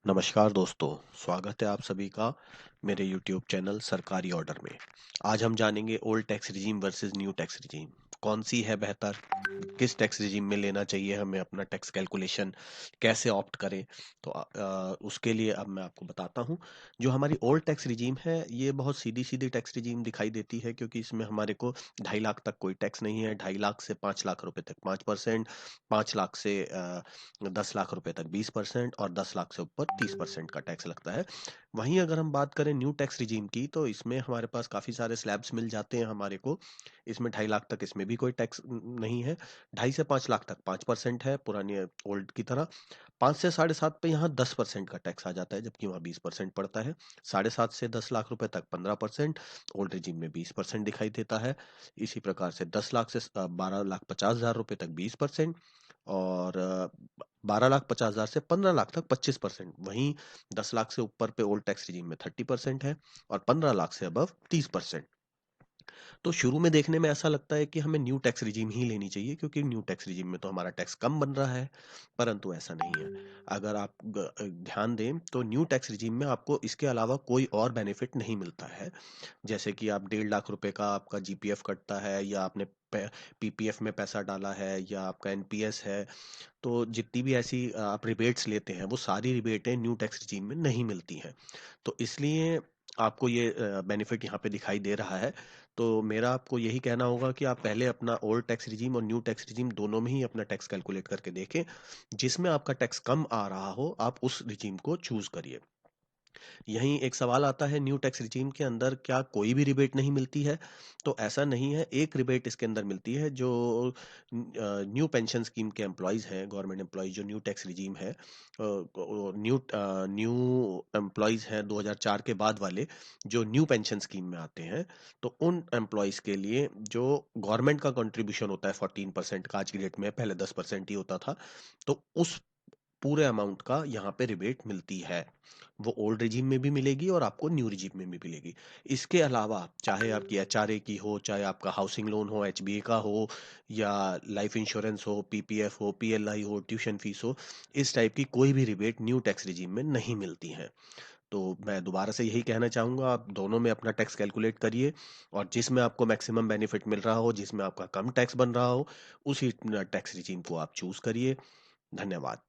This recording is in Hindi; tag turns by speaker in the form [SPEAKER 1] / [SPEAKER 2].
[SPEAKER 1] नमस्कार दोस्तों, स्वागत है आप सभी का मेरे YouTube चैनल सरकारी ऑर्डर में। आज हम जानेंगे old tax regime versus new tax regime. कौन सी है बेहतर, किस टैक्स रिजीम में लेना चाहिए हमें अपना टैक्स कैलकुलेशन, कैसे ऑप्ट करें। तो उसके लिए अब मैं आपको बताता हूँ। जो हमारी ओल्ड टैक्स रिजीम है ये बहुत सीधी सीधी टैक्स रिजीम दिखाई देती है, क्योंकि इसमें हमारे को 2.5 लाख तक कोई टैक्स नहीं है। 2.5 लाख से 5 लाख रुपए तक 5%, 5 लाख से 10 लाख रुपए तक 20% और 10 लाख से ऊपर 30% का टैक्स लगता है। वहीं अगर हम बात करें न्यू टैक्स रिजीम की, तो इसमें हमारे पास काफ़ी सारे स्लैब्स मिल जाते हैं हमारे को। इसमें 2.5 लाख तक इसमें भी कोई टैक्स नहीं है। 2.5 से 5 लाख तक 5% है पुरानी ओल्ड की तरह। 5 से 7.5 पे यहाँ 10% का टैक्स आ जाता है, जबकि वहाँ 20% पड़ता है। 7.5 से 10 लाख रुपए तक 15%, ओल्ड रिजीम में 20% दिखाई देता है। इसी प्रकार से 10 लाख से 12,50,000 रुपए तक 20%, और 12,50,000 से 15 लाख तक 25%। वहीं 10 लाख से ऊपर पे ओल्ड टैक्स रिजीम में 30% है, और 15 लाख से अबव 30%। तो शुरू में देखने में ऐसा लगता है कि हमें न्यू टैक्स रिजीम ही लेनी चाहिए, क्योंकि न्यू टैक्स रिजीम में तो हमारा टैक्स कम बन रहा है। परंतु ऐसा नहीं है। अगर आप ध्यान दें तो न्यू टैक्स रिजीम में आपको इसके अलावा कोई और बेनिफिट नहीं मिलता है। जैसे कि आप 1.5 लाख रुपए का आपका जीपीएफ कटता है, या आपने पीपीएफ में पैसा डाला है, या आपका एनपीएस है। तो जितनी भी ऐसी आप रिबेट्स लेते हैं, वो सारी रिबेटें न्यू टैक्स रिजीम में नहीं मिलती हैं। तो इसलिए आपको ये बेनिफिट यहाँ पे दिखाई दे रहा है। तो मेरा आपको यही कहना होगा कि आप पहले अपना ओल्ड टैक्स रिजीम और न्यू टैक्स रिजीम दोनों में ही अपना टैक्स कैलकुलेट करके देखें। जिसमें आपका टैक्स कम आ रहा हो, आप उस रिजीम को चूज करिए। यहीं एक सवाल आता है, न्यू टैक्स रिजीम के अंदर क्या कोई भी रिबेट नहीं मिलती है? तो ऐसा नहीं है। एक रिबेट इसके अंदर मिलती है, जो न्यू पेंशन स्कीम के एम्प्लॉयज हैं, गवर्नमेंट एम्प्लॉयज जो न्यू टैक्स रिजीम है, न्यू एम्प्लॉयज हैं 2004 के बाद वाले, जो न्यू पेंशन स्कीम में आते हैं। तो उन एम्प्लॉयज के लिए जो गवर्नमेंट का कंट्रीब्यूशन होता है 14% का, आज की डेट में पहले 10% ही होता था। तो उस पूरे अमाउंट का यहाँ पे रिबेट मिलती है। वो ओल्ड रिजीम में भी मिलेगी और आपको न्यू रिजीम में भी मिलेगी। इसके अलावा चाहे आपकी एचआरए की हो, चाहे आपका हाउसिंग लोन हो, एचबीए का हो, या लाइफ इंश्योरेंस हो, पीपीएफ हो, पीएलआई हो, ट्यूशन फीस हो, इस टाइप की कोई भी रिबेट न्यू टैक्स रिजीम में नहीं मिलती है। तो मैं दोबारा से यही कहना चाहूंगा, आप दोनों में अपना टैक्स कैलकुलेट करिए, और जिसमें आपको मैक्सिमम बेनिफिट मिल रहा हो, जिसमें आपका कम टैक्स बन रहा हो, उसी टैक्स रिजीम को आप चूज करिए। धन्यवाद।